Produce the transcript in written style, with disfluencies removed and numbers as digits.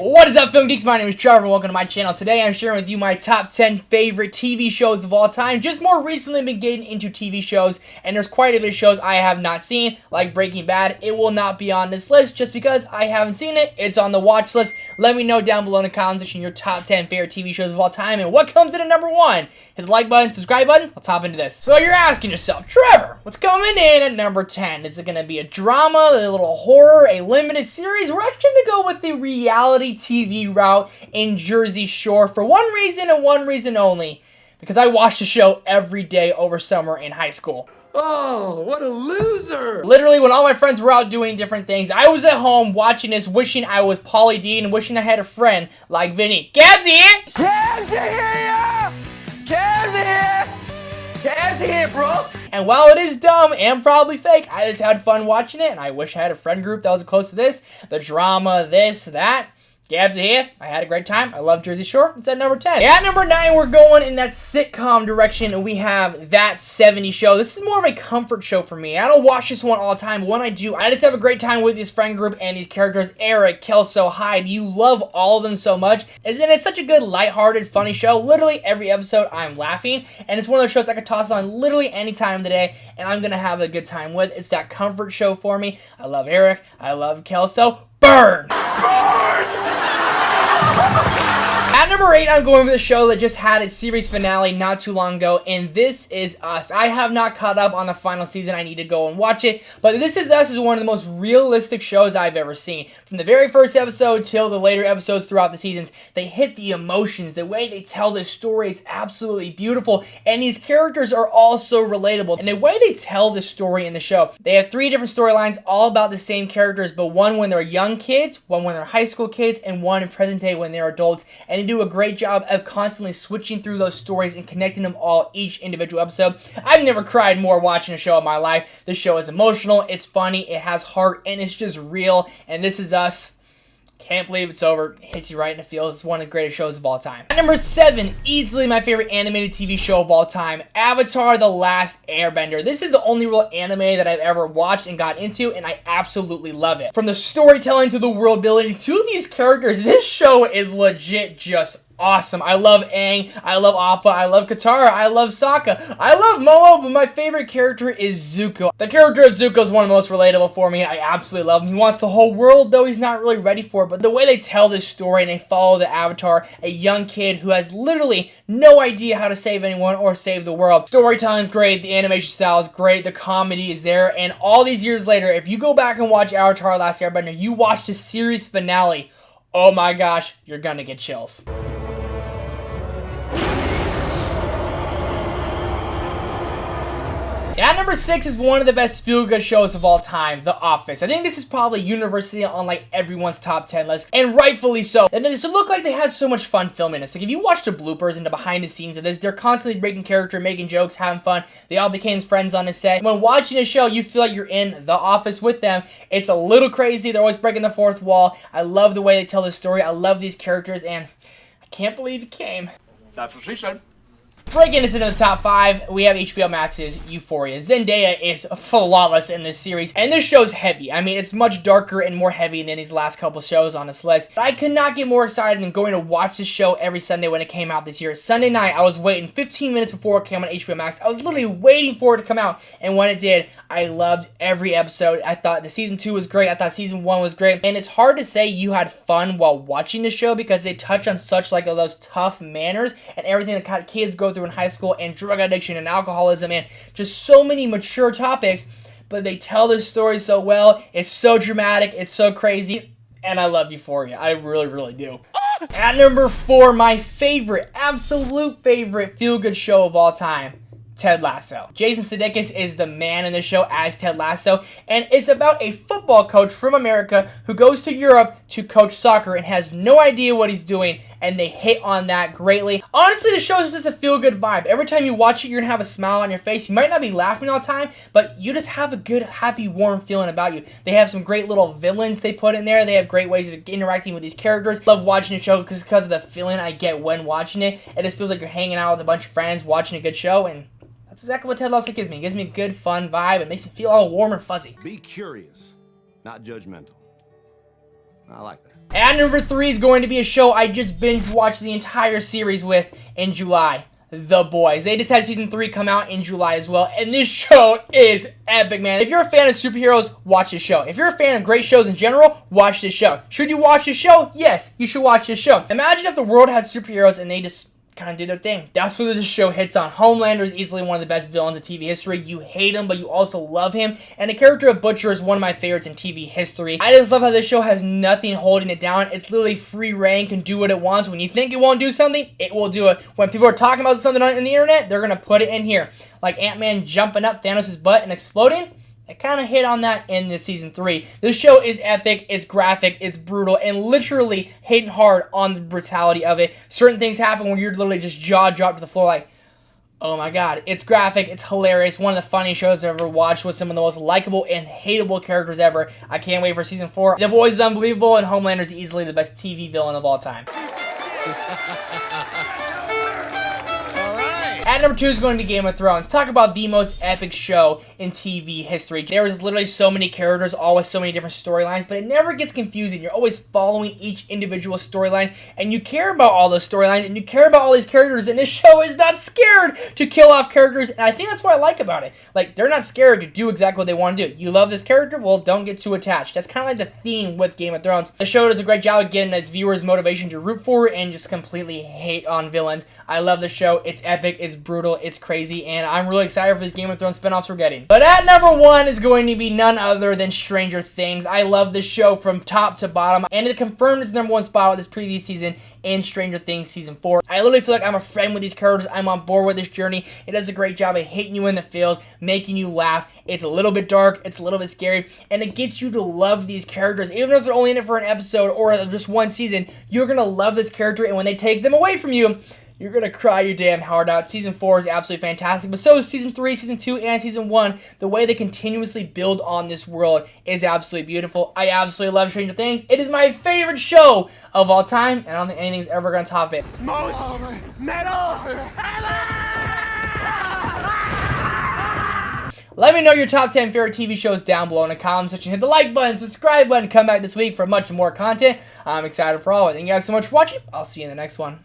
What is up, Film Geeks? My name is Trevor and welcome to my channel. Today I'm sharing with you my top 10 favorite TV shows of all time. Just more recently been getting into TV shows, and there's quite a bit of shows I have not seen, like Breaking Bad. It will not be on this list just because I haven't seen it. It's on the watch list. Let me know down below in the comment section your top 10 favorite TV shows of all time and what comes in at number 1. Hit the like button, subscribe button. Let's hop into this. So you're asking yourself, Trevor, what's coming in at number 10? Is it going to be a drama, a little horror, a limited series? We're actually going to go with the reality TV route in Jersey Shore for one reason and one reason only. Because I watched the show every day over summer in high school. Oh, what a loser! Literally, when all my friends were out doing different things, I was at home watching this, wishing I was Pauly D and wishing I had a friend like Vinny. Gab's here! Cab's here! Cab's here! Cab's here, bro! And while it is dumb and probably fake, I just had fun watching it, and I wish I had a friend group that was close to this. The drama, this, that. Gabs here. I had a great time. I love Jersey Shore. It's at number 10. At number 9, we're going in that sitcom direction, and we have That 70s Show. This is more of a comfort show for me. I don't watch this one all the time, but when I do, I just have a great time with this friend group and these characters. Eric, Kelso, Hyde. You love all of them so much. And it's such a good, lighthearted, funny show. Literally every episode, I'm laughing. And it's one of those shows I could toss on literally any time of the day, and I'm going to have a good time with. It's that comfort show for me. I love Eric. I love Kelso. Burn! At number 8, I'm going with a show that just had its series finale not too long ago, and This Is Us. I have not caught up on the final season. I need to go and watch it, but This Is Us is one of the most realistic shows I've ever seen. From the very first episode till the later episodes throughout the seasons, they hit the emotions. The way they tell this story is absolutely beautiful, and these characters are all so relatable. And the way they tell the story in the show, they have 3 different storylines, all about the same characters, but one when they're young kids, one when they're high school kids, and one in present day when they're adults. And they do a great job of constantly switching through those stories and connecting them all each individual episode. I've never cried more watching a show in my life. This show is emotional, it's funny, it has heart, and it's just real. And This Is Us. Can't believe it's over. It hits you right in the feels. It's one of the greatest shows of all time. At number 7, easily my favorite animated TV show of all time, Avatar: The Last Airbender. This is the only real anime that I've ever watched and got into, and I absolutely love it. From the storytelling to the world building to these characters, this show is legit just awesome. I love Aang, I love Appa, I love Katara, I love Sokka, I love Momo, but my favorite character is Zuko. The character of Zuko is one of the most relatable for me. I absolutely love him. He wants the whole world, though he's not really ready for it, but the way they tell this story and they follow the Avatar, a young kid who has literally no idea how to save anyone or save the world. Storytelling's great, the animation style is great, the comedy is there, and all these years later, if you go back and watch Avatar: The Last Airbender, you watch the series finale, oh my gosh, you're gonna get chills. At number 6 is one of the best feel-good shows of all time, The Office. I think this is probably universally on like everyone's top 10 list, and rightfully so. And it look like they had so much fun filming this. Like if you watch the bloopers and the behind the scenes of this, they're constantly breaking character, making jokes, having fun. They all became friends on the set. When watching a show, you feel like you're in the office with them. It's a little crazy. They're always breaking the fourth wall. I love the way they tell the story. I love these characters, and I can't believe it came. That's what she said. Breaking this into the top 5, we have HBO Max's Euphoria. Zendaya is flawless in this series, and this show's heavy. I mean, it's much darker and more heavy than these last couple shows on this list. But I could not get more excited than going to watch this show every Sunday when it came out this year. Sunday night, I was waiting 15 minutes before it came on HBO Max. I was literally waiting for it to come out, and when it did, I loved every episode. I thought the season 2 was great. I thought season 1 was great, and it's hard to say you had fun while watching the show because they touch on such like those tough manners and everything that kind of kids go through in high school, and drug addiction and alcoholism and just so many mature topics, but they tell this story so well. It's so dramatic, it's so crazy, and I love Euphoria. I really, really do. At number 4, my favorite, absolute favorite feel-good show of all time, Ted Lasso. Jason Sudeikis is the man in the show as Ted Lasso, and it's about a football coach from America who goes to Europe to coach soccer and has no idea what he's doing, and they hit on that greatly. Honestly, the show is just a feel-good vibe. Every time you watch it, you're gonna have a smile on your face. You might not be laughing all the time, but you just have a good, happy, warm feeling about you. They have some great little villains they put in there. They have great ways of interacting with these characters. Love watching the show because of the feeling I get when watching it. It just feels like you're hanging out with a bunch of friends watching a good show, and that's exactly what Ted Lasso gives me. It gives me a good, fun vibe. It makes me feel all warm and fuzzy. Be curious, not judgmental. I like that. At number 3 is going to be a show I just binge watched the entire series with in July. The Boys. They just had season 3 come out in July as well, and this show is epic, man. If you're a fan of superheroes, watch this show. If you're a fan of great shows in general, watch this show. Should you watch this show? Yes, you should watch this show. Imagine if the world had superheroes and they just kind of did their thing. That's what this show hits on. Homelander is easily one of the best villains in TV history. You hate him, but you also love him. And the character of Butcher is one of my favorites in TV history. I just love how this show has nothing holding it down. It's literally free reign, can do what it wants. When you think it won't do something, it will do it. When people are talking about something on the internet, they're going to put it in here. Like Ant-Man jumping up Thanos' butt and exploding. It kind of hit on that in this season 3. This show is epic, it's graphic, it's brutal, and literally hitting hard on the brutality of it. Certain things happen where you're literally just jaw dropped to the floor like, oh my god. It's graphic, it's hilarious, one of the funniest shows I've ever watched with some of the most likable and hateable characters ever. I can't wait for season 4. The Boys is unbelievable, and Homelander is easily the best TV villain of all time. At number 2 is going to be Game of Thrones. Talk about the most epic show in TV history. There is literally so many characters, all with so many different storylines, but it never gets confusing. You're always following each individual storyline, and you care about all those storylines, and you care about all these characters, and this show is not scared to kill off characters, and I think that's what I like about it. Like, they're not scared to do exactly what they want to do. You love this character? Well, don't get too attached. That's kind of like the theme with Game of Thrones. The show does a great job of getting its viewers motivation to root for and just completely hate on villains. I love the show. It's epic. It's brutal, it's crazy, and I'm really excited for these Game of Thrones spinoffs we're getting. But at number 1 is going to be none other than Stranger Things. I love this show from top to bottom, and it confirmed its number 1 spot with this previous season in Stranger Things Season 4. I literally feel like I'm a friend with these characters. I'm on board with this journey. It does a great job of hitting you in the feels, making you laugh. It's a little bit dark, it's a little bit scary, and it gets you to love these characters. Even if they're only in it for an episode or just one season, you're going to love this character, and when they take them away from you, you're going to cry your damn heart out. Season 4 is absolutely fantastic, but so is Season 3, Season 2, and Season 1. The way they continuously build on this world is absolutely beautiful. I absolutely love Stranger Things. It is my favorite show of all time, and I don't think anything's ever going to top it. Most metal ever! Let me know your top 10 favorite TV shows down below in the comment section. Hit the like button, subscribe button, come back this week for much more content. I'm excited for all of it. Thank you guys so much for watching. I'll see you in the next one.